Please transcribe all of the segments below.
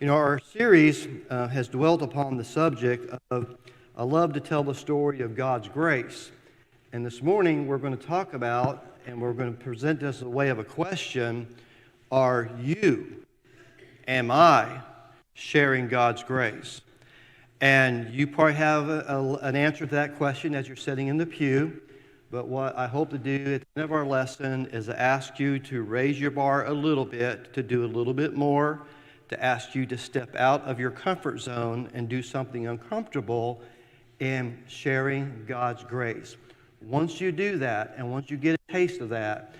Our series has dwelt upon the subject of I love to tell the story of God's grace. And this morning we're going to talk about, and we're going to present this as a way of a question, am I sharing God's grace? And you probably have an answer to that question as you're sitting in the pew. But what I hope to do at the end of our lesson is to ask you to raise your bar a little bit, to do a little bit more, to ask you to step out of your comfort zone and do something uncomfortable in sharing God's grace. Once you do that, and once you get a taste of that,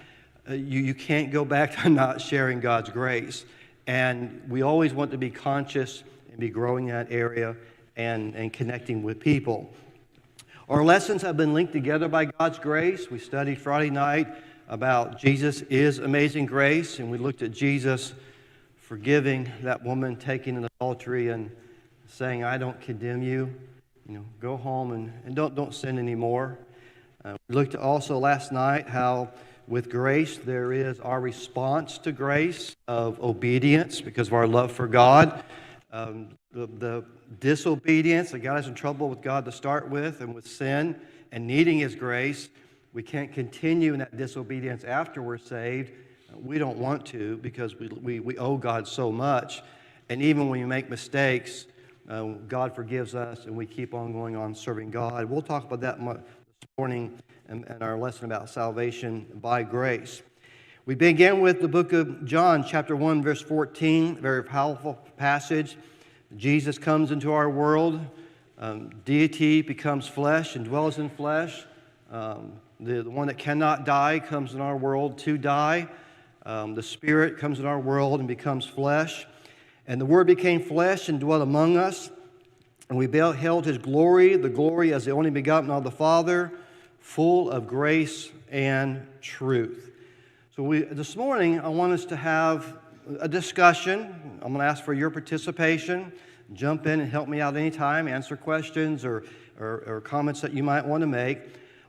you can't go back to not sharing God's grace. And we always want to be conscious and be growing in that area and connecting with people. Our lessons have been linked together by God's grace. We studied Friday night about Jesus is amazing grace, and we looked at Jesus forgiving that woman taking an adultery and saying, I don't condemn you. Go home and don't sin anymore. We looked at also last night how with grace there is our response to grace of obedience because of our love for God. The disobedience that got us in trouble with God to start with and with sin and needing His grace. We can't continue in that disobedience after we're saved. We don't want to because we owe God so much. And even when we make mistakes, God forgives us and we keep on going on serving God. We'll talk about that this morning in our lesson about salvation by grace. We begin with the book of John, chapter 1, verse 14, a very powerful passage. Jesus comes into our world. Deity becomes flesh and dwells in flesh. The one that cannot die comes in our world to die. The Spirit comes in our world and becomes flesh. And the Word became flesh and dwelt among us. And we beheld His glory, the glory as the only begotten of the Father, full of grace and truth. So this morning, I want us to have a discussion. I'm going to ask for your participation. Jump in and help me out anytime, answer questions or comments that you might want to make.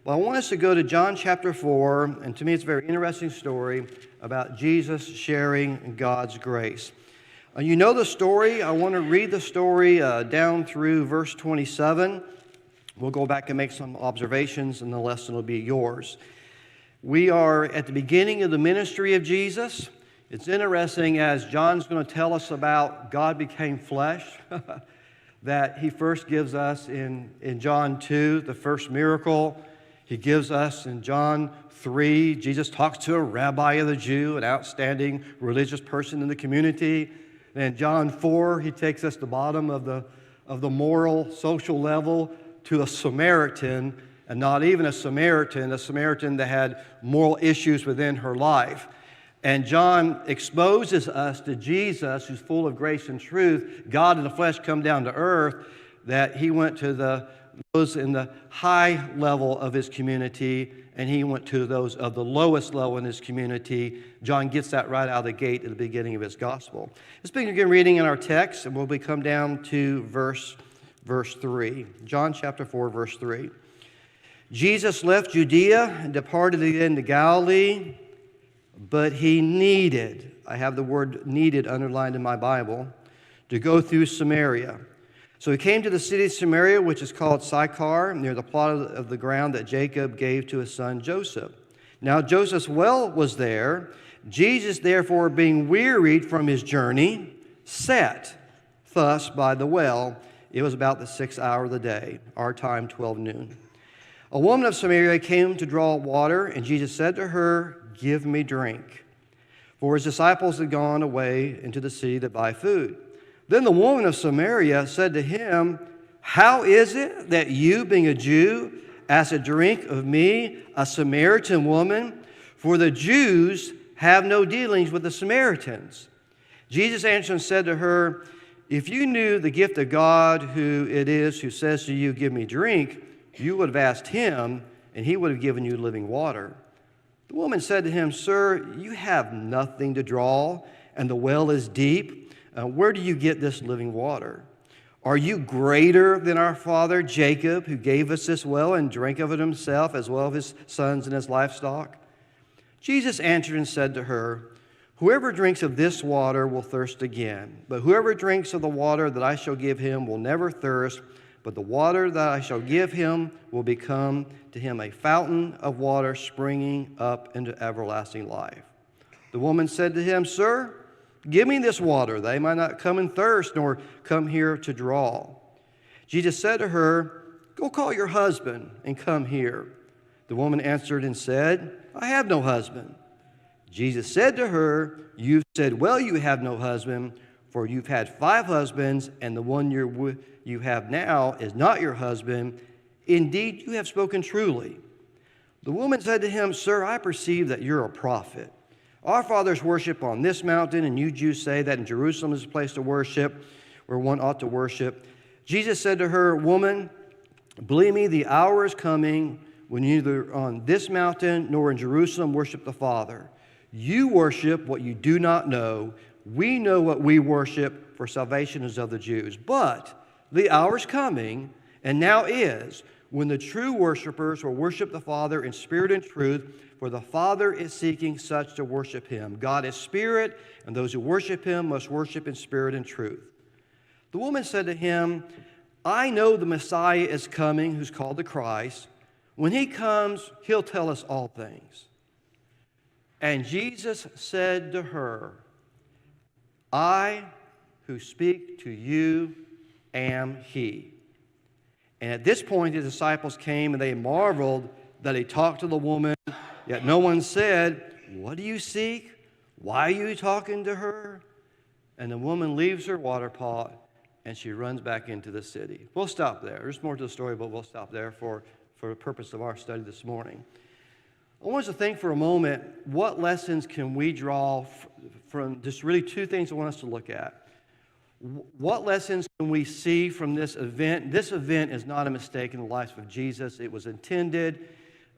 Well, I want us to go to John chapter 4, and to me it's a very interesting story about Jesus sharing God's grace. You know the story. I want to read the story down through verse 27. We'll go back and make some observations, and the lesson will be yours. We are at the beginning of the ministry of Jesus. It's interesting as John's going to tell us about God became flesh, that he first gives us in John 2, the first miracle. He gives us in John 3, Jesus talks to a rabbi of the Jew, an outstanding religious person in the community. And in John 4, he takes us to the bottom of the moral, social level to a Samaritan, and not even a Samaritan that had moral issues within her life. And John exposes us to Jesus, who's full of grace and truth, God in the flesh come down to earth, that he went to those in the high level of his community, and he went to those of the lowest level in his community. John gets that right out of the gate at the beginning of his gospel. Let's begin reading in our text, and we'll come down to verse 3. John chapter 4, verse 3. Jesus left Judea and departed again to Galilee, but he needed, I have the word needed underlined in my Bible, to go through Samaria. So he came to the city of Samaria, which is called Sychar, near the plot of the ground that Jacob gave to his son Joseph. Now Joseph's well was there. Jesus, therefore, being wearied from his journey, sat thus by the well. It was about the 6th hour of the day, our time, 12 noon. A woman of Samaria came to draw water, and Jesus said to her, give me drink. For his disciples had gone away into the city to buy food. Then the woman of Samaria said to him, how is it that you, being a Jew, ask a drink of me, a Samaritan woman? For the Jews have no dealings with the Samaritans. Jesus answered and said to her, if you knew the gift of God, who it is who says to you, give me drink, you would have asked him, and he would have given you living water. The woman said to him, sir, you have nothing to draw, and the well is deep. Where do you get this living water? Are you greater than our father Jacob, who gave us this well and drank of it himself, as well as his sons and his livestock? Jesus answered and said to her, Whoever drinks of this water will thirst again, but whoever drinks of the water that I shall give him will never thirst, but the water that I shall give him will become to him a fountain of water springing up into everlasting life. The woman said to him, Sir, give me this water, that I might not come and thirst, nor come here to draw. Jesus said to her, Go call your husband and come here. The woman answered and said, I have no husband. Jesus said to her, You've said, well, you have no husband, for you've had 5 husbands, and the one you have now is not your husband. Indeed, you have spoken truly. The woman said to him, Sir, I perceive that you're a prophet. Our fathers worship on this mountain, and you Jews say that in Jerusalem is a place to worship, where one ought to worship. Jesus said to her, Woman, believe me, the hour is coming when neither on this mountain nor in Jerusalem worship the Father. You worship what you do not know. We know what we worship, for salvation is of the Jews. But the hour is coming, and now is, when the true worshipers will worship the Father in spirit and truth, for the Father is seeking such to worship him. God is spirit, and those who worship him must worship in spirit and truth. The woman said to him, I know the Messiah is coming, who's called the Christ. When he comes, he'll tell us all things. And Jesus said to her, I who speak to you am he. And at this point, his disciples came and they marveled that he talked to the woman, yet no one said, What do you seek? Why are you talking to her? And the woman leaves her water pot and she runs back into the city. We'll stop there. There's more to the story, but we'll stop there for the purpose of our study this morning. I want us to think for a moment, what lessons can we draw from just really 2 things I want us to look at. What lessons can we see from this event? This event is not a mistake in the life of Jesus. It was intended.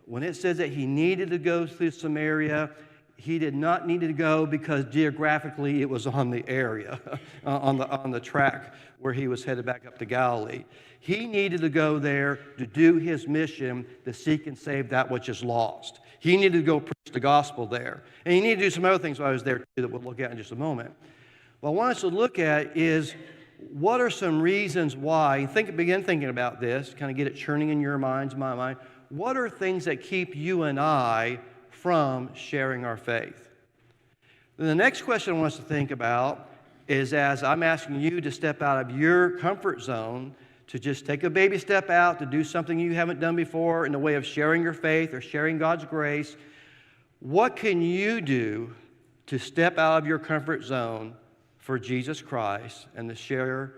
When it says that he needed to go through Samaria, he did not need to go because geographically it was on the area, on the track where he was headed back up to Galilee. He needed to go there to do his mission to seek and save that which is lost. He needed to go preach the gospel there. And he needed to do some other things while I was there too that we'll look at in just a moment. What I want us to look at is what are some reasons why, begin thinking about this, kind of get it churning in your minds, my mind. What are things that keep you and I from sharing our faith? Then the next question I want us to think about is, as I'm asking you to step out of your comfort zone, to just take a baby step out, to do something you haven't done before in the way of sharing your faith or sharing God's grace, what can you do to step out of your comfort zone for Jesus Christ and to share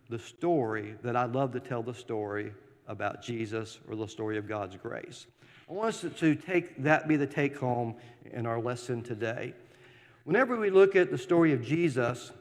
the story that I love to tell, the story about Jesus or the story of God's grace? I want us to take that be the take home in our lesson today. Whenever we look at the story of Jesus,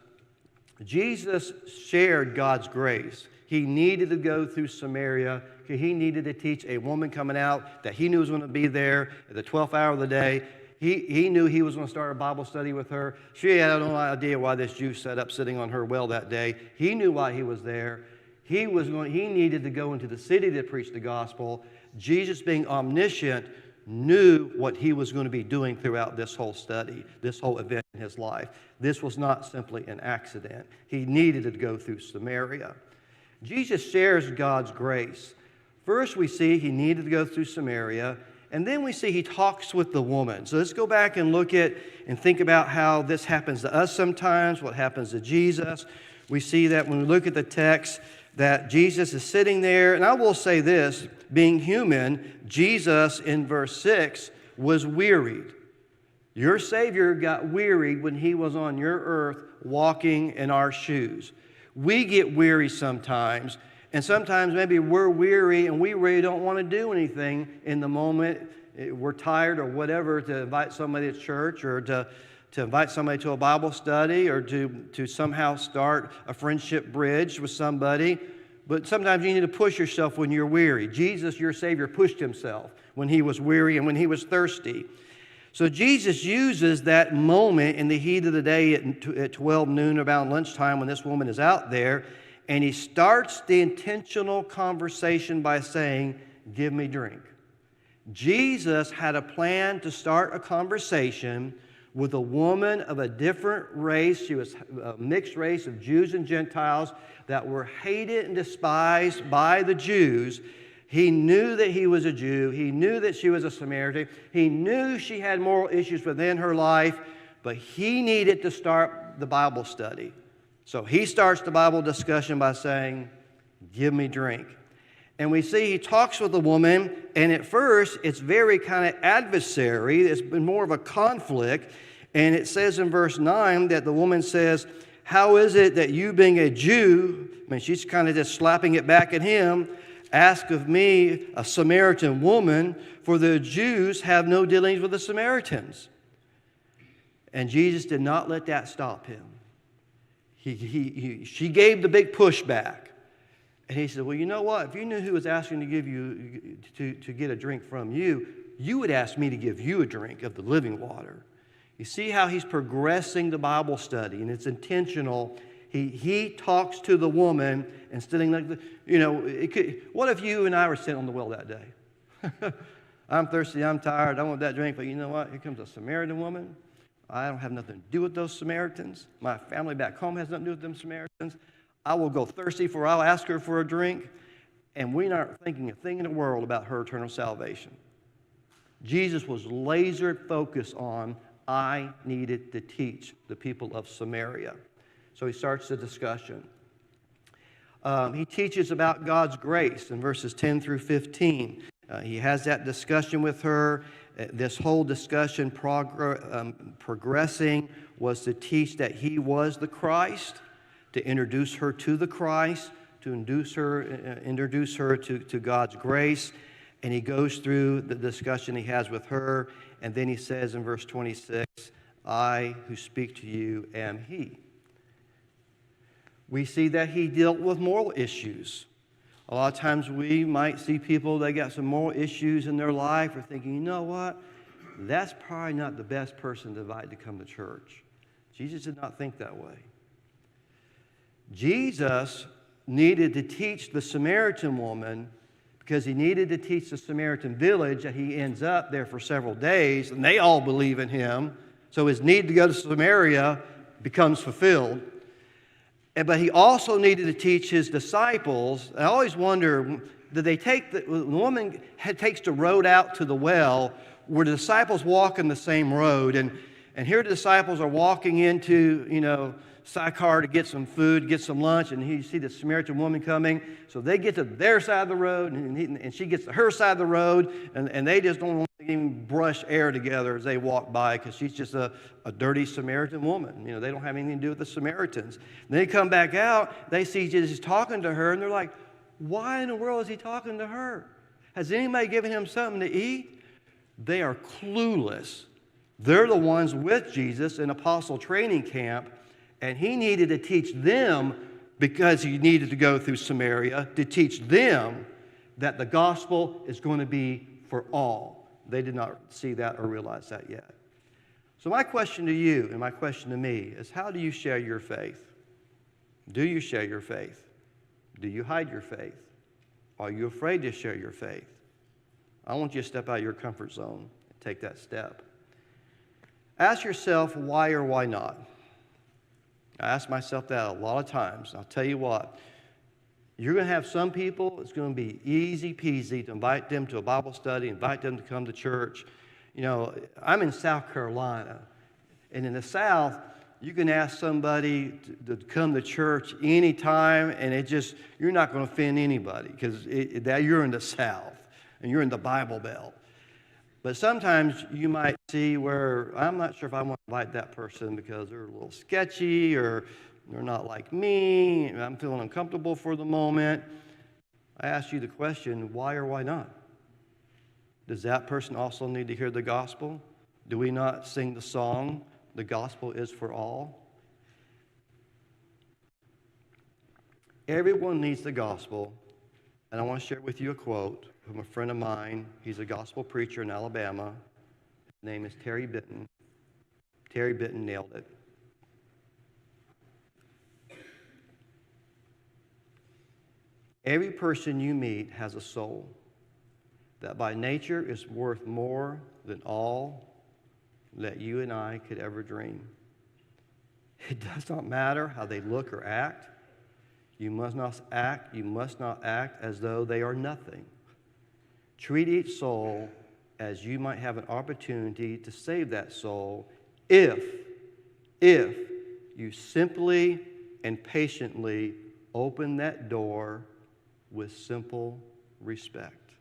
Jesus shared God's grace. He needed to go through Samaria. He needed to teach a woman coming out that he knew was going to be there at the 12th hour of the day. He knew he was going to start a Bible study with her. She had no idea why this Jew sat up sitting on her well that day. He knew why he was there. He needed to go into the city to preach the gospel. Jesus, being omniscient, knew what he was going to be doing throughout this whole study, this whole event in his life. This was not simply an accident. He needed to go through Samaria. Jesus shares God's grace. First, we see he needed to go through Samaria, and then we see he talks with the woman. So let's go back and look at and think about how this happens to us sometimes, what happens to Jesus. We see that when we look at the text, that Jesus is sitting there, and I will say this, being human, Jesus in verse 6 was wearied. Your Savior got wearied when he was on your earth walking in our shoes. We get weary sometimes, and sometimes maybe we're weary and we really don't want to do anything in the moment. We're tired or whatever to invite somebody to church or to invite somebody to a Bible study or to somehow start a friendship bridge with somebody. But sometimes you need to push yourself when you're weary. Jesus, your Savior, pushed himself when he was weary and when he was thirsty. So Jesus uses that moment in the heat of the day at 12 noon, about lunchtime, when this woman is out there, and he starts the intentional conversation by saying, give me drink. Jesus had a plan to start a conversation with a woman of a different race. She was a mixed race of Jews and Gentiles that were hated and despised by the Jews. He knew that he was a Jew. He knew that she was a Samaritan. He knew she had moral issues within her life, but he needed to start the Bible study. So he starts the Bible discussion by saying, "Give me drink." And we see he talks with the woman, and at first it's very kind of adversary. It's been more of a conflict. And it says in verse 9 that the woman says, "How is it that you, being a Jew," I mean, she's kind of just slapping it back at him, "ask of me, a Samaritan woman, for the Jews have no dealings with the Samaritans." And Jesus did not let that stop him. She gave the big pushback. And he said, "Well, you know what? If you knew who was asking to give you to get a drink from you, you would ask me to give you a drink of the living water." You see how he's progressing the Bible study, and it's intentional. He talks to the woman instead of, what if you and I were sitting on the well that day? I'm thirsty, I'm tired, I want that drink, but you know what? Here comes a Samaritan woman. I don't have nothing to do with those Samaritans. My family back home has nothing to do with them Samaritans. I will go thirsty for her. I'll ask her for a drink. And we're not thinking a thing in the world about her eternal salvation. Jesus was laser focused on, I needed to teach the people of Samaria. So he starts the discussion. He teaches about God's grace in verses 10 through 15. He has that discussion with her. This whole discussion progressing was to teach that he was the Christ, to introduce her to the Christ, to introduce her to God's grace. And he goes through the discussion he has with her, and then he says in verse 26, "I who speak to you am he." We see that he dealt with moral issues. A lot of times we might see people, they got some moral issues in their life, or thinking, you know what, that's probably not the best person to invite to come to church. Jesus did not think that way. Jesus needed to teach the Samaritan woman because he needed to teach the Samaritan village that he ends up there for several days, and they all believe in him. So his need to go to Samaria becomes fulfilled. But he also needed to teach his disciples. I always wonder, did they take the woman takes the road out to the well, were the disciples walking the same road? And here the disciples are walking into, Sychar to get some food, get some lunch, and you see the Samaritan woman coming. So they get to their side of the road, and she gets to her side of the road, and they just don't want to even brush air together as they walk by because she's just a dirty Samaritan woman. They don't have anything to do with the Samaritans. And they come back out, they see Jesus talking to her, and they're like, why in the world is he talking to her? Has anybody given him something to eat? They are clueless. They're the ones with Jesus in apostle training camp, and he needed to teach them, because he needed to go through Samaria, to teach them that the gospel is going to be for all. They did not see that or realize that yet. So my question to you and my question to me is, how do you share your faith? Do you share your faith? Do you hide your faith? Are you afraid to share your faith? I want you to step out of your comfort zone and take that step. Ask yourself why or why not. I ask myself that a lot of times. I'll tell you what, you're going to have some people, it's going to be easy peasy to invite them to a Bible study, invite them to come to church. I'm in South Carolina, and in the South, you can ask somebody to come to church anytime, and you're not going to offend anybody because you're in the South, and you're in the Bible Belt. But sometimes you might see where I'm not sure if I want to invite that person because they're a little sketchy or they're not like me, and I'm feeling uncomfortable for the moment. I ask you the question, why or why not? Does that person also need to hear the gospel? Do we not sing the song, "The gospel is for all"? Everyone needs the gospel, and I want to share with you a quote from a friend of mine. He's a gospel preacher in Alabama. His name is Terry Benton. Terry Benton nailed it. Every person you meet has a soul that by nature is worth more than all that you and I could ever dream. It does not matter how they look or act. You must not act as though they are nothing. Treat each soul as you might have an opportunity to save that soul if you simply and patiently open that door with simple respect.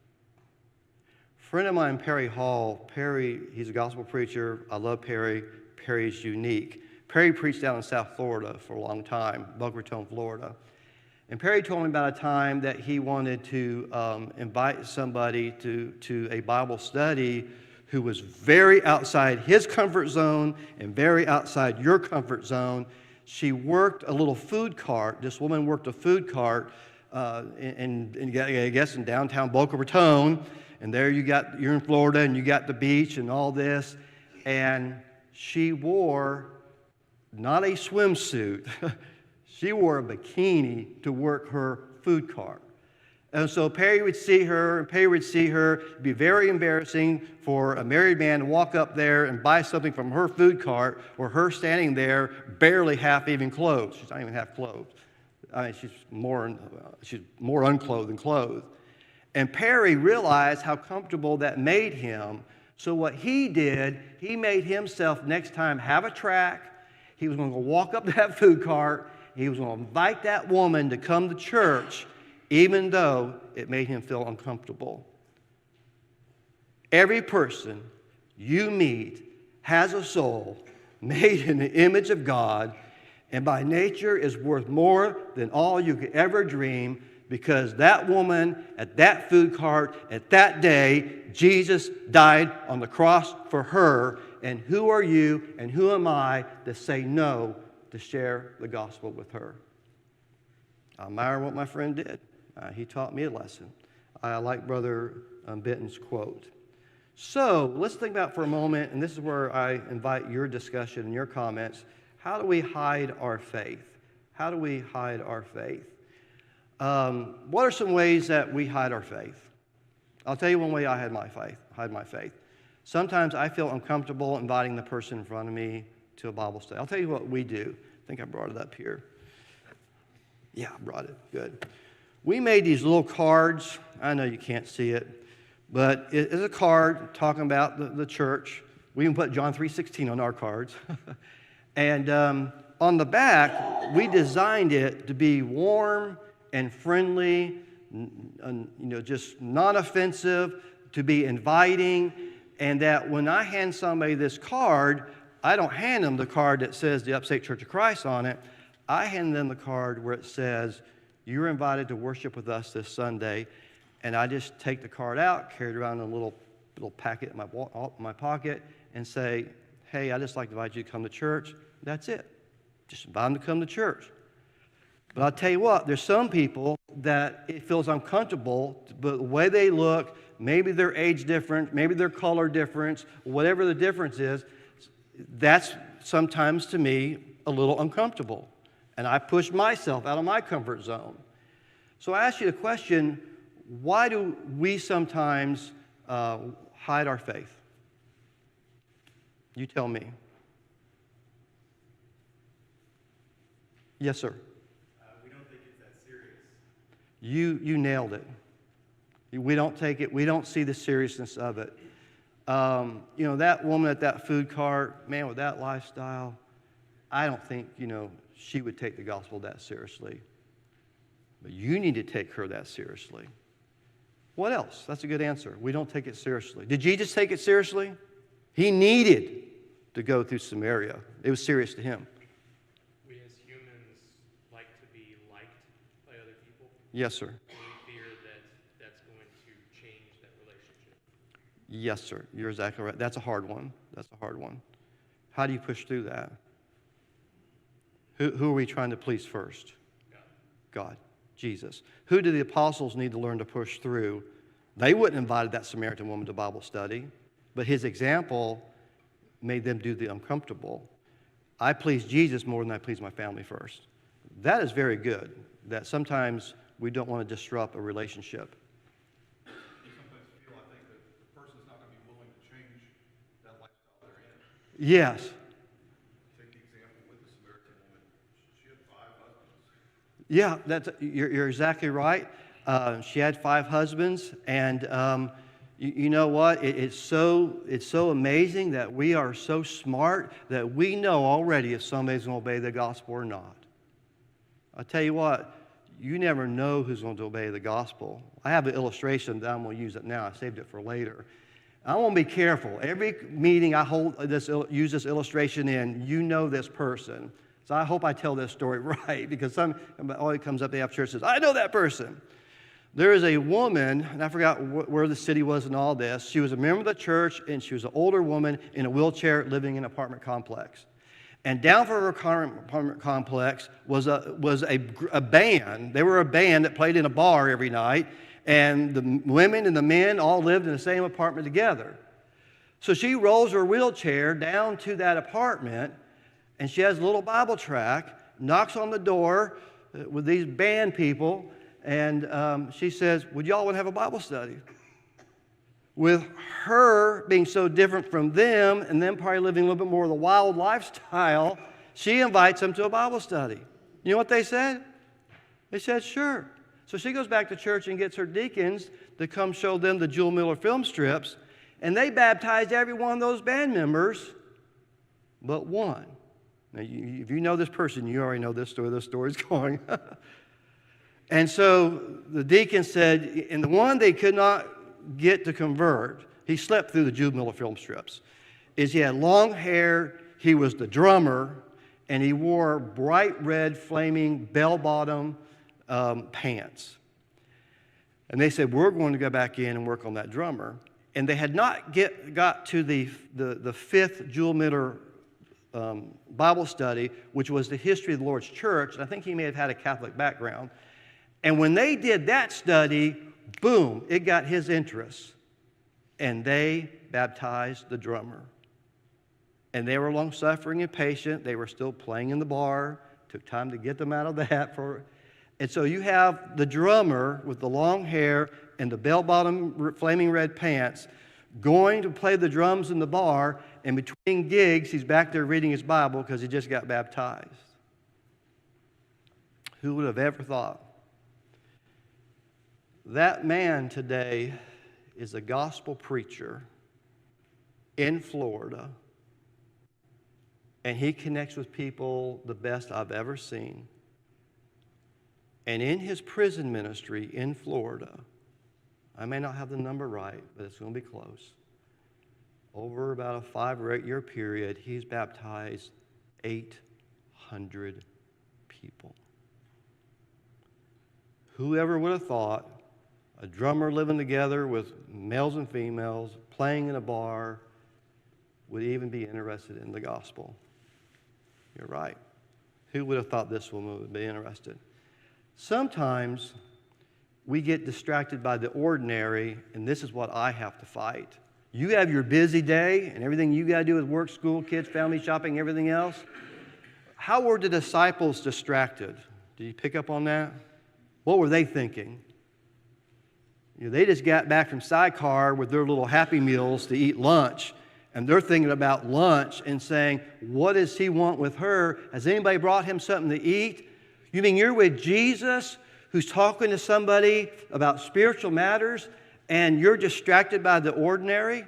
A friend of mine, Perry Hall, he's a gospel preacher. I love Perry. Perry's unique. Perry preached down in South Florida for a long time, Boca Raton, Florida. And Perry told me about a time that he wanted to invite somebody to a Bible study who was very outside his comfort zone and very outside your comfort zone. She worked a little food cart. This woman worked a food cart in downtown Boca Raton. And there you're in Florida and you got the beach and all this. And she wore not a swimsuit. She wore a bikini to work her food cart. And so Perry would see her. It'd be very embarrassing for a married man to walk up there and buy something from her food cart, or her standing there barely half even clothed. She's not even half clothed. I mean, she's more unclothed than clothed. And Perry realized how comfortable that made him. So what he did, he made himself next time have a track. He was going to walk up to that food cart. He was going to invite that woman to come to church, even though it made him feel uncomfortable. Every person you meet has a soul made in the image of God, and by nature is worth more than all you could ever dream, because that woman at that food cart at that day, Jesus died on the cross for her. And who are you and who am I to say no to share the gospel with her? I admire what my friend did. He taught me a lesson. I like Brother Benton's quote. So let's think about for a moment, and this is where I invite your discussion and your comments. How do we hide our faith? How do we hide our faith? What are some ways that we hide our faith? I'll tell you one way I hide my faith. Sometimes I feel uncomfortable inviting the person in front of me to a Bible study. I'll tell you what we do. I think I brought it up here. Yeah, I brought it. Good. We made these little cards. I know you can't see it, but it is a card talking about the church. We even put John 3:16 on our cards. And on the back, we designed it to be warm and friendly, just not offensive, to be inviting, and that when I hand somebody this card, I don't hand them the card that says the Upstate Church of Christ on it. I hand them the card where it says, you're invited to worship with us this Sunday, and I just take the card out, carry it around in a little packet in my pocket, and say, hey, I'd just like to invite you to come to church. That's it. Just invite them to come to church. But I'll tell you what, there's some people that it feels uncomfortable, but the way they look, maybe their age different, maybe their color difference, whatever the difference is, that's sometimes to me a little uncomfortable. And I push myself out of my comfort zone. So I ask you the question, why do we sometimes hide our faith? You tell me. Yes, sir. We don't think it's that serious. You nailed it. We don't take it. We don't see the seriousness of it. That woman at that food cart, man, with that lifestyle, I don't think, she would take the gospel that seriously. But you need to take her that seriously. What else? That's a good answer. We don't take it seriously. Did Jesus take it seriously? He needed to go through Samaria. It was serious to him. We as humans like to be liked by other people. Yes, sir. And we fear that that's going to change that relationship. Yes, sir. You're exactly right. That's a hard one. How do you push through that? Who are we trying to please first? God. Jesus. Who do the apostles need to learn to push through? They wouldn't have invited that Samaritan woman to Bible study, but his example made them do the uncomfortable. I please Jesus more than I please my family first. That is very good, that sometimes we don't want to disrupt a relationship. You sometimes feel, I think, that the person's not going to be willing to change that lifestyle they're in. Yes. Take the example with the Samaritan woman. She had 5 husbands. Yeah, you're exactly right. She had 5 husbands, and you know what? It's so amazing that we are so smart that we know already if somebody's going to obey the gospel or not. I'll tell you what, you never know who's going to obey the gospel. I have an illustration that I'm going to use it now. I saved it for later. I want to be careful. Every meeting I use this illustration in, you know this person. So I hope I tell this story right, because always comes up after church and says, I know that person. There is a woman, and I forgot where the city was in all this. She was a member of the church, and she was an older woman in a wheelchair living in an apartment complex. And down from her apartment complex was a band. They were a band that played in a bar every night, and the women and the men all lived in the same apartment together. So she rolls her wheelchair down to that apartment, and she has a little Bible tract, knocks on the door with these band people, and she says, would y'all want to have a Bible study? With her being so different from them, and them probably living a little bit more of the wild lifestyle, she invites them to a Bible study. You know what they said? They said, sure. So she goes back to church and gets her deacons to come show them the Jewel Miller film strips, and they baptized every one of those band members but one. Now, if you know this person, you already know this story. This story's going. And so the deacon said, and the one they could not get to convert, he slept through the Jewel Miller film strips, is he had long hair, he was the drummer, and he wore bright red flaming bell-bottom pants. And they said, we're going to go back in and work on that drummer. And they had not got to the 5th Jewel Miller Bible study, which was the history of the Lord's church. And I think he may have had a Catholic background. And when they did that study, boom, it got his interest. And they baptized the drummer. And they were long-suffering and patient. They were still playing in the bar. Took time to get them out of that. And so you have the drummer with the long hair and the bell-bottom flaming red pants going to play the drums in the bar, and between gigs, he's back there reading his Bible because he just got baptized. Who would have ever thought? That man today is a gospel preacher in Florida, and he connects with people the best I've ever seen. And in his prison ministry in Florida, I may not have the number right, but it's going to be close. Over about a 5 or 8 year period, he's baptized 800 people. Whoever would have thought a drummer living together with males and females, playing in a bar, would even be interested in the gospel? You're right. Who would have thought this woman would be interested? Sometimes we get distracted by the ordinary, and this is what I have to fight. You have your busy day, and everything you got to do is work, school, kids, family, shopping, everything else. How were the disciples distracted? Did you pick up on that? What were they thinking? They just got back from sidecar with their little Happy Meals to eat lunch, and they're thinking about lunch and saying, what does he want with her? Has anybody brought him something to eat? You mean you're with Jesus who's talking to somebody about spiritual matters and you're distracted by the ordinary?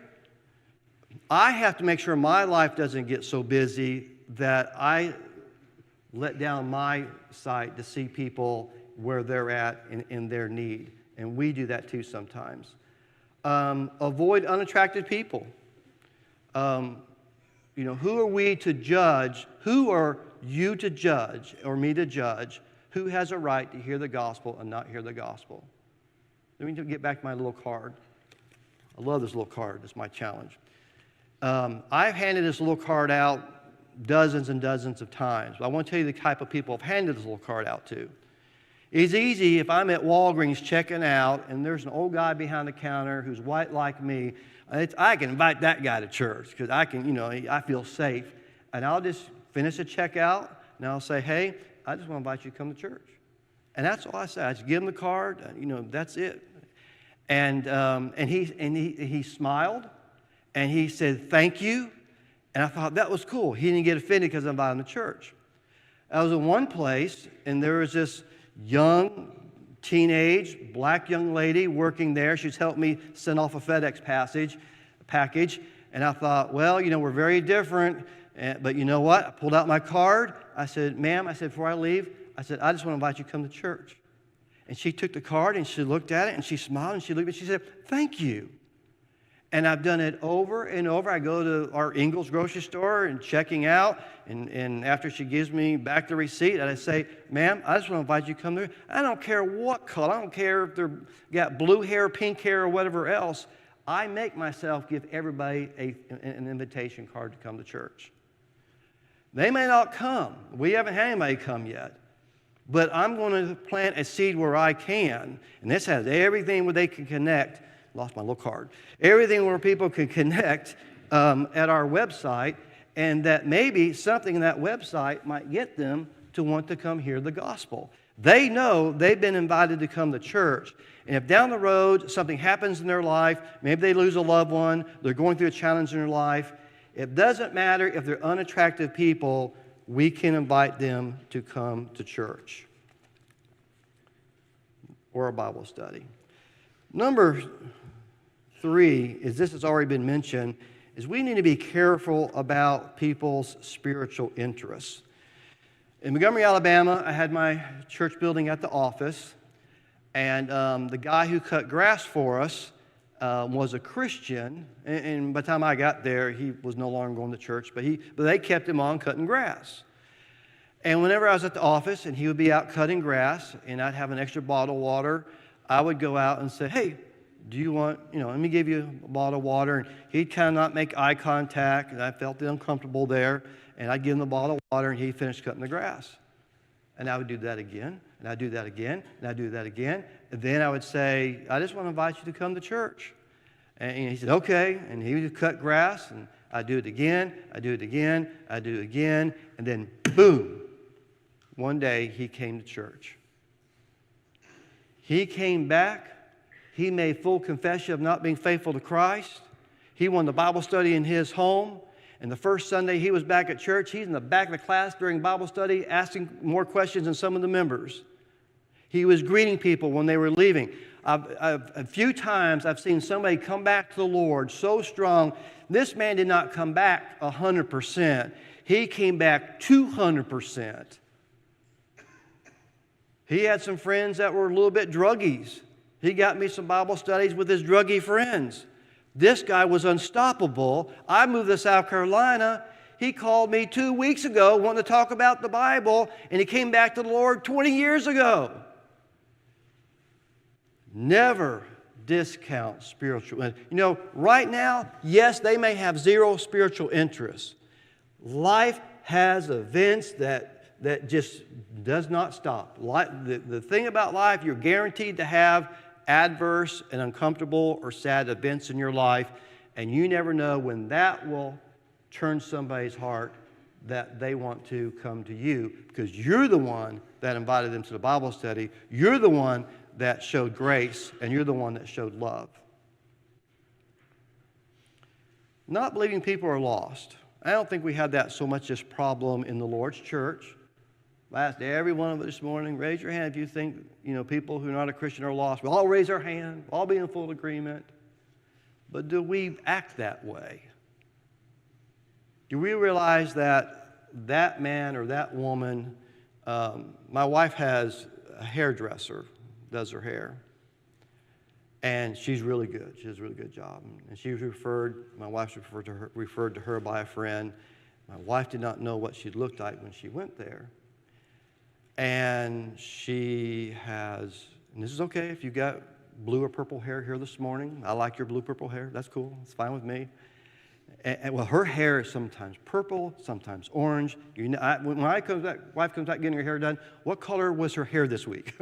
I have to make sure my life doesn't get so busy that I let down my sight to see people where they're at in their need. And we do that too sometimes. Avoid unattractive people. Who are we to judge? Who are you to judge or me to judge who has a right to hear the gospel and not hear the gospel? Let me get back to my little card. I love this little card. It's my challenge. I've handed this little card out dozens and dozens of times. But I want to tell you the type of people I've handed this little card out to. It's easy if I'm at Walgreens checking out and there's an old guy behind the counter who's white like me. I can invite that guy to church because I feel safe. And I'll just finish the checkout and I'll say, hey, I just want to invite you to come to church. And that's all I say. I just give him the card. That's it. And he smiled and he said, thank you. And I thought that was cool. He didn't get offended because I invited him to church. I was in one place, and there was this young, teenage, black young lady working there. She's helped me send off a FedEx package. And I thought, well, we're very different. But you know what? I pulled out my card. I said, ma'am, before I leave, I said, I just want to invite you to come to church. And she took the card, and she looked at it, and she smiled, and she looked at me, and she said, thank you. And I've done it over and over. I go to our Ingles grocery store and checking out, and after she gives me back the receipt, I say, ma'am, I just want to invite you to come there. I don't care what color. I don't care if they're got blue hair, pink hair, or whatever else. I make myself give everybody an invitation card to come to church. They may not come. We haven't had anybody come yet. But I'm going to plant a seed where I can, and this has everything where they can connect. Lost my little card. Everything where people can connect at our website, and that maybe something in that website might get them to want to come hear the gospel. They know they've been invited to come to church, and if down the road something happens in their life, maybe they lose a loved one, they're going through a challenge in their life, it doesn't matter if they're unattractive people, we can invite them to come to church or a Bible study. Number 3 is, this has already been mentioned, is we need to be careful about people's spiritual interests. In Montgomery, Alabama, I had my church building at the office, and the guy who cut grass for us was a Christian, and by the time I got there, he was no longer going to church, but they kept him on cutting grass. And whenever I was at the office and he would be out cutting grass and I'd have an extra bottle of water, I would go out and say, hey, do you want, let me give you a bottle of water. And he'd kind of not make eye contact, and I felt uncomfortable there. And I'd give him the bottle of water, and he'd finish cutting the grass. And I would do that again, and I'd do that again, and I'd do that again. And then I would say, I just want to invite you to come to church. And he said, okay. And he would cut grass, and I'd do it again, I'd do it again, I'd do it again. And then, boom, one day he came to church. He came back. He made full confession of not being faithful to Christ. He won the Bible study in his home. And the first Sunday he was back at church, he's in the back of the class during Bible study asking more questions than some of the members. He was greeting people when they were leaving. A few times I've seen somebody come back to the Lord so strong. This man did not come back 100%. He came back 200%. He had some friends that were a little bit druggies. He got me some Bible studies with his druggy friends. This guy was unstoppable. I moved to South Carolina. He called me 2 weeks ago wanting to talk about the Bible, and he came back to the Lord 20 years ago. Never discount spiritual. Right now, yes, they may have zero spiritual interest. Life has events that just does not stop. The thing about life, you're guaranteed to have adverse and uncomfortable or sad events in your life, and you never know when that will turn somebody's heart that they want to come to you, because you're the one that invited them to the Bible study. You're the one that showed grace, and you're the one that showed love. Not believing people are lost. I don't think we have that so much this problem in the Lord's church. I asked every one of us this morning, raise your hand if you think, people who are not a Christian are lost. We'll all raise our hand. We'll all be in full agreement. But do we act that way? Do we realize that man or that woman, my wife has a hairdresser, does her hair. And she's really good. She does a really good job. And she was my wife was referred to her by a friend. My wife did not know what she looked like when she went there. And she has, and this is okay if you got blue or purple hair here this morning. I like your blue purple hair. That's cool. It's fine with me. And her hair is sometimes purple, sometimes orange. When my wife comes back getting her hair done, what color was her hair this week?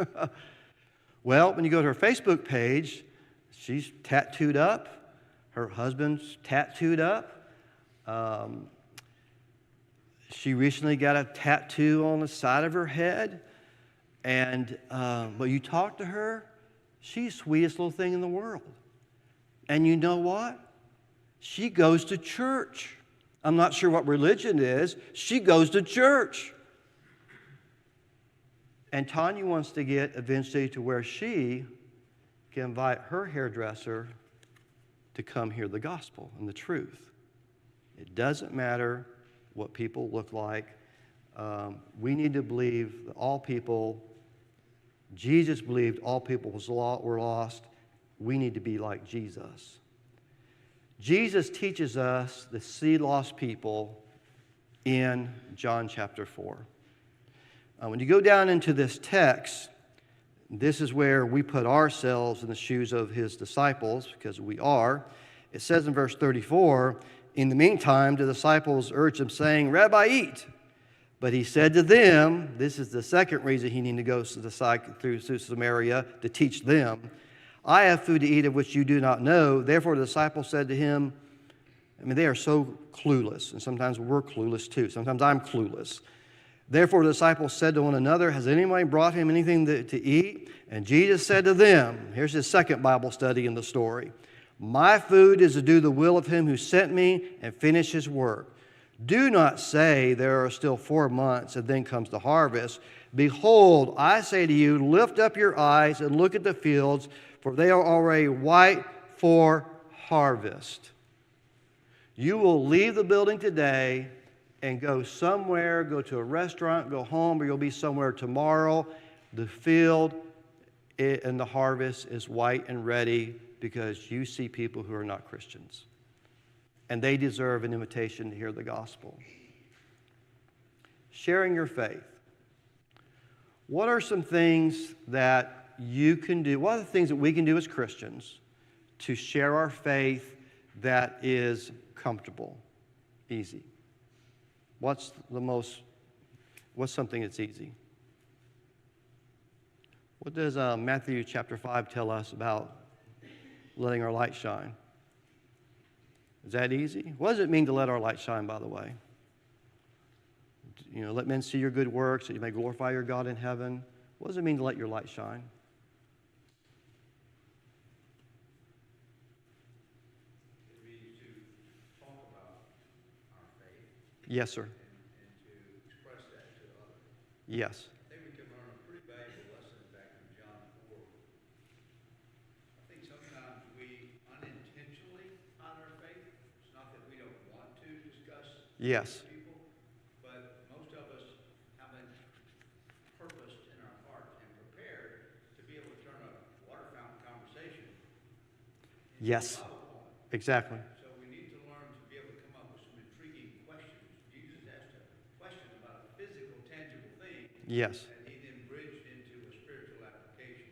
Well, when you go to her Facebook page, she's tattooed up. Her husband's tattooed up. She recently got a tattoo on the side of her head. And but you talk to her, she's the sweetest little thing in the world. And you know what? She goes to church. I'm not sure what religion is. She goes to church. And Tanya wants to get eventually to where she can invite her hairdresser to come hear the gospel and the truth. It doesn't matter what people look like. We need to believe that all people, Jesus believed all people were lost. We need to be like Jesus. Jesus teaches us to see lost people in John chapter 4. When you go down into this text, this is where we put ourselves in the shoes of his disciples, because we are. It says in verse 34, in the meantime, the disciples urged him, saying, Rabbi, eat. But he said to them, this is the second reason he needed to go through Samaria to teach them, I have food to eat of which you do not know. Therefore the disciples said to him, they are so clueless, and sometimes we're clueless too. Sometimes I'm clueless. Therefore the disciples said to one another, has anybody brought him anything to eat? And Jesus said to them, here's his second Bible study in the story, my food is to do the will of him who sent me and finish his work. Do not say there are still 4 months and then comes the harvest. Behold, I say to you, lift up your eyes and look at the fields, for they are already white for harvest. You will leave the building today and go somewhere, go to a restaurant, go home, or you'll be somewhere tomorrow. The field and the harvest is white and ready because you see people who are not Christians. And they deserve an invitation to hear the gospel. Sharing your faith. What are some things that you can do? What are the things that we can do as Christians to share our faith that is comfortable, easy? What's something that's easy? What does Matthew chapter 5 tell us about letting our light shine? Is that easy? What does it mean to let our light shine, by the way? Let men see your good works, that you may glorify your God in heaven. What does it mean to let your light shine? It means to talk about our faith. Yes, sir. And to express that to others. Yes. I think we can learn a pretty valuable lesson back in John 4. I think sometimes we unintentionally hide our faith. It's not that we don't want to discuss Yes. with people, but most of us haven't purposed in our heart and prepared to be able to turn a water fountain conversation into Yes. a Bible moment. Exactly. So we need to learn to be able to come up with some intriguing questions. Jesus asked a question about a physical, tangible thing. Yes. And he then bridged into a spiritual application.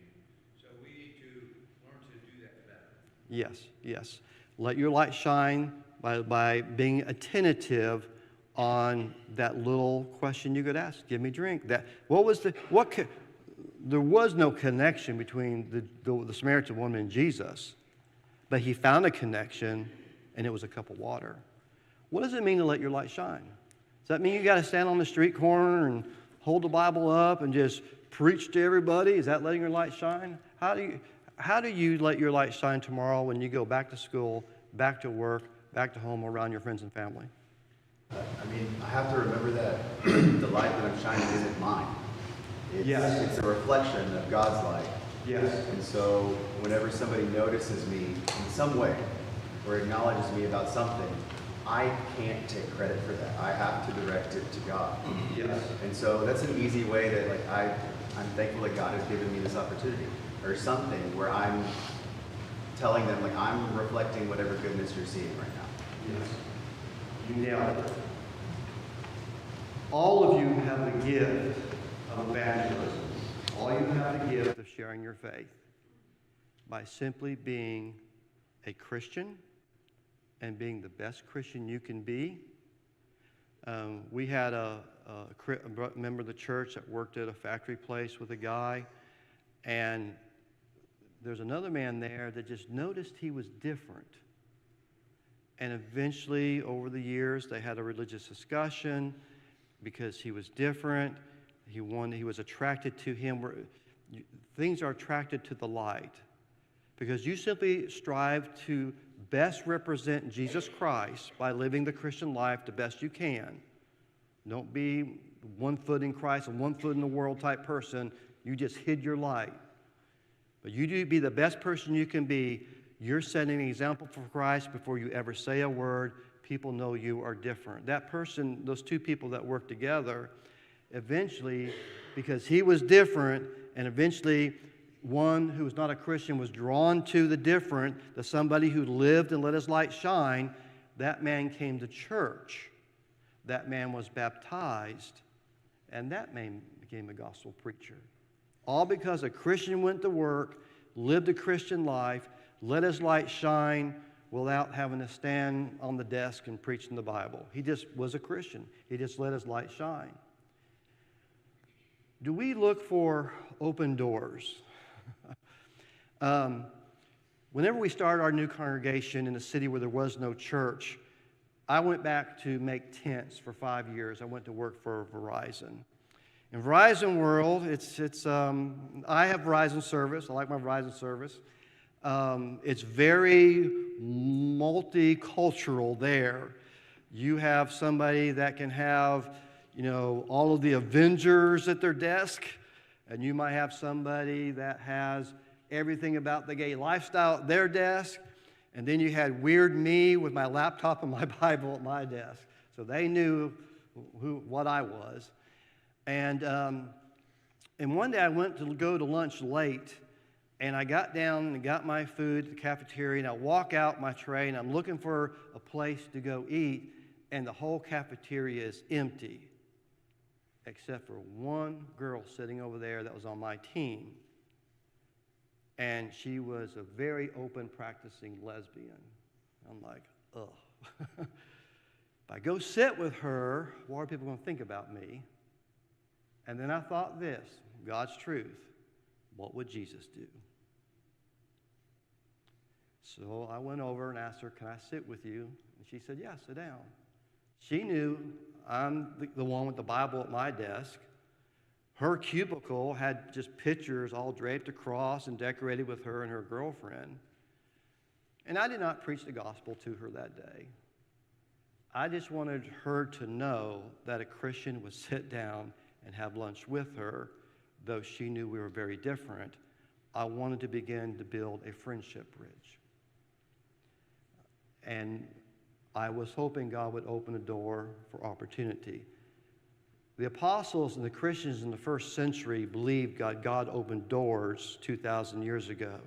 So we need to learn to do that better. Yes. Yes. Let your light shine by being attentive on that little question you could ask. Give me drink. There was no connection between the Samaritan woman and Jesus, but he found a connection, and it was a cup of water. What does it mean to let your light shine? Does that mean you got to stand on the street corner and hold the Bible up and just preach to everybody? Is that letting your light shine? How do you let your light shine tomorrow when you go back to school, back to work, back to home, around your friends and family? I have to remember that the light that I'm shining isn't mine. It's a reflection of God's light. Yes. And so whenever somebody notices me in some way or acknowledges me about something, I can't take credit for that. I have to direct it to God. Yes. And so that's an easy way that I'm thankful that God has given me this opportunity or something where I'm telling them I'm reflecting whatever goodness you're seeing right now. Yes. You nailed it. All of you have the gift of evangelism. All you have the gift of sharing your faith by simply being a Christian and being the best Christian you can be. We had a member of the church that worked at a factory place with a guy, and there's another man there that just noticed he was different. And eventually, over the years, they had a religious discussion because he was different. He was attracted to him. Things are attracted to the light because you simply strive to best represent Jesus Christ by living the Christian life the best you can. Don't be 1 foot in Christ and 1 foot in the world type person. You just hid your light. But you do be the best person you can be. You're setting an example for Christ before you ever say a word. People know you are different. That person, those two people that work together, eventually, because he was different, and eventually one who was not a Christian was drawn to the different, to somebody who lived and let his light shine, that man came to church. That man was baptized, and that man became a gospel preacher. All because a Christian went to work, lived a Christian life, let his light shine without having to stand on the desk and preaching the Bible. He just was a Christian. He just let his light shine. Do we look for open doors? Whenever we started our new congregation in a city where there was no church, I went back to make tents for 5 years. I went to work for Verizon. In Verizon world, I have Verizon service. I like my Verizon service. It's very multicultural there. You have somebody that can have, all of the Avengers at their desk, and you might have somebody that has everything about the gay lifestyle at their desk, and then you had weird me with my laptop and my Bible at my desk. So they knew what I was. And one day I went to go to lunch late, and I got down and got my food at the cafeteria, and I walk out my tray, and I'm looking for a place to go eat, and the whole cafeteria is empty, except for one girl sitting over there that was on my team. And she was a very open, practicing lesbian. I'm like, ugh. If I go sit with her, what are people going to think about me? And then I thought this, God's truth, what would Jesus do? So I went over and asked her, can I sit with you? And she said, yeah, sit down. She knew I'm the one with the Bible at my desk. Her cubicle had just pictures all draped across and decorated with her and her girlfriend. And I did not preach the gospel to her that day. I just wanted her to know that a Christian would sit down and have lunch with her, though she knew we were very different. I wanted to begin to build a friendship bridge. And I was hoping God would open a door for opportunity. The apostles and the Christians in the first century believed God opened doors 2,000 years ago.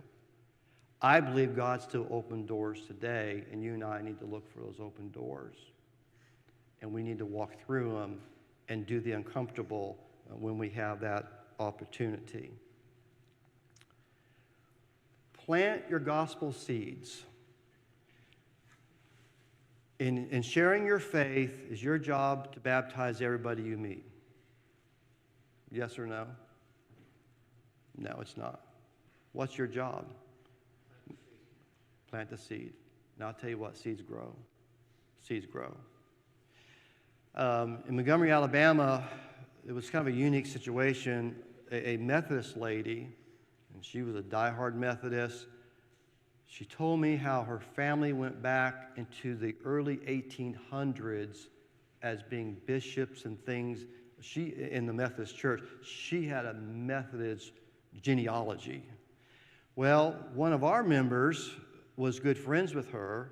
I believe God still opened doors today, and you and I need to look for those open doors. And we need to walk through them and do the uncomfortable when we have that opportunity. Plant your gospel seeds. In sharing your faith, is your job to baptize everybody you meet? Yes or no? No, it's not. What's your job? Plant the seed. Now I'll tell you what, seeds grow. Seeds grow. In Montgomery, Alabama, it was kind of a unique situation. A Methodist lady, and she was a diehard Methodist, she told me how her family went back into the early 1800s as being bishops and things. In the Methodist church, she had a Methodist genealogy. Well, one of our members was good friends with her,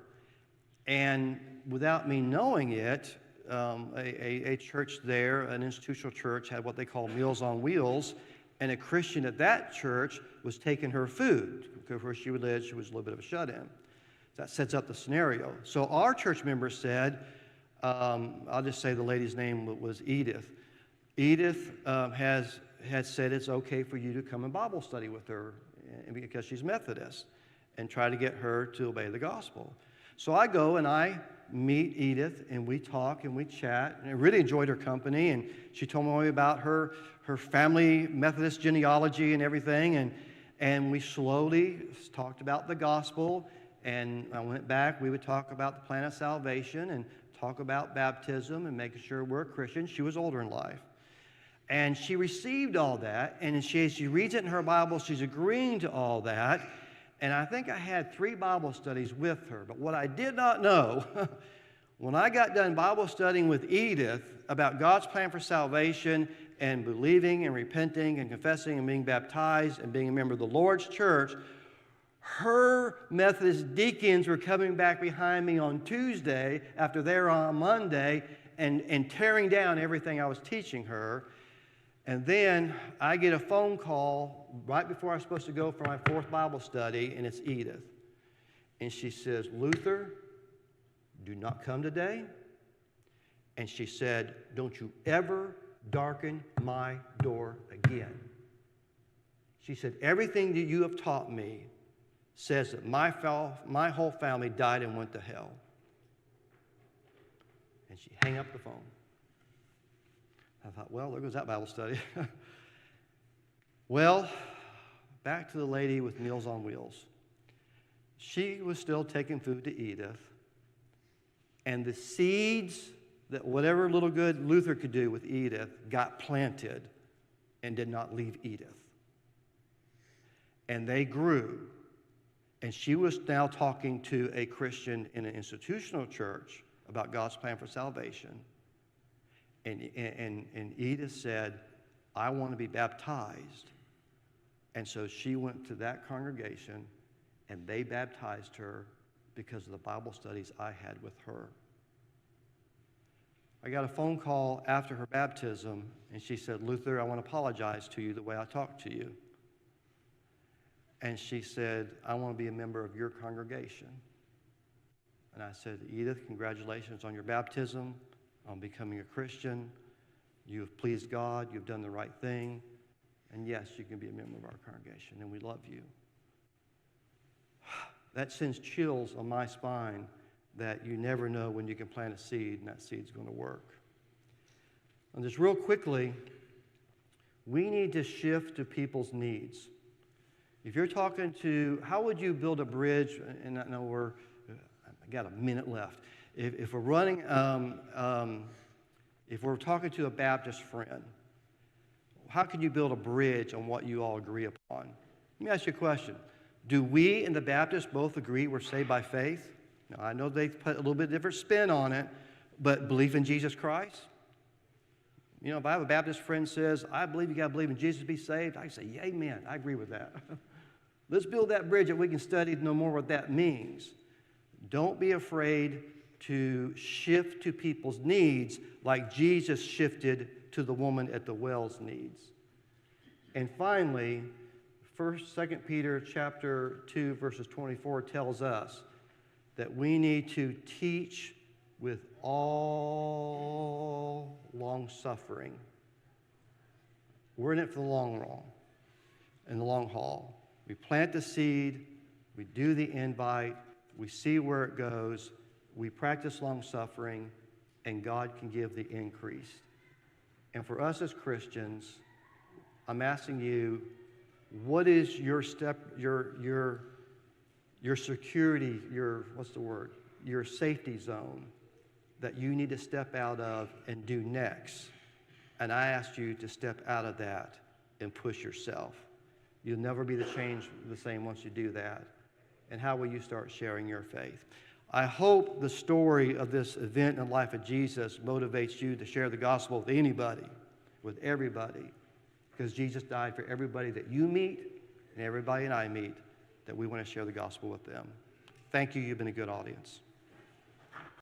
and without me knowing it, a church there, an institutional church, had what they call Meals on Wheels, and a Christian at that church was taking her food. Because where she lived, she was a little bit of a shut-in. That sets up the scenario. So our church member said, I'll just say the lady's name was Edith. Edith has said it's okay for you to come and Bible study with her because she's Methodist and try to get her to obey the gospel. So I go and I meet Edith, and we talk and we chat, and I really enjoyed her company, and she told me about her family Methodist genealogy and everything, and we slowly talked about the gospel, and I went back. We would talk about the plan of salvation and talk about baptism and making sure we're Christians. She was older in life. And she received all that, and as she reads it in her Bible, she's agreeing to all that, And I think I had 3 Bible studies with her. But what I did not know, when I got done Bible studying with Edith about God's plan for salvation and believing and repenting and confessing and being baptized and being a member of the Lord's church, her Methodist deacons were coming back behind me on Tuesday after they were on Monday and tearing down everything I was teaching her. And then I get a phone call right before I was supposed to go for my 4th Bible study, and it's Edith. And she says, Luther, do not come today. And she said, don't you ever darken my door again. She said, everything that you have taught me says that my whole family died and went to hell. And she hung up the phone. I thought, well, there goes that Bible study. Well, back to the lady with Meals on Wheels. She was still taking food to Edith, and the seeds that whatever little good Luther could do with Edith got planted and did not leave Edith. And they grew, and she was now talking to a Christian in an institutional church about God's plan for salvation. And Edith said, I want to be baptized. And so she went to that congregation, and they baptized her because of the Bible studies I had with her. I got a phone call after her baptism, and she said, Luther, I want to apologize to you the way I talked to you. And she said, I want to be a member of your congregation. And I said, Edith, congratulations on your baptism, on becoming a Christian. You have pleased God. You've done the right thing. And yes, you can be a member of our congregation, and we love you. That sends chills on my spine that you never know when you can plant a seed and that seed's going to work. And just real quickly, we need to shift to people's needs. If you're talking to, how would you build a bridge? And I know I got a minute left. If we're running, if we're talking to a Baptist friend, how can you build a bridge on what you all agree upon? Let me ask you a question. Do we and the Baptists both agree we're saved by faith? Now, I know they put a little bit different spin on it, but belief in Jesus Christ? You know, if I have a Baptist friend says, I believe you got to believe in Jesus to be saved, I say, yeah, amen, I agree with that. Let's build that bridge that we can study to know more what that means. Don't be afraid to shift to people's needs like Jesus shifted to the woman at the well's needs. And finally, 2 Peter chapter 2, verses 24 tells us that we need to teach with all long-suffering. We're in it for the long run, in the long haul. We plant the seed, we do the invite, we see where it goes, we practice long-suffering, and God can give the increase. And for us as Christians, I'm asking you, what is your security, your safety zone that you need to step out of and do next? And I ask you to step out of that and push yourself. You'll never be the same once you do that. And how will you start sharing your faith? I hope the story of this event in the life of Jesus motivates you to share the gospel with anybody, with everybody, because Jesus died for everybody that you meet and everybody that I meet, that we want to share the gospel with them. Thank you. You've been a good audience.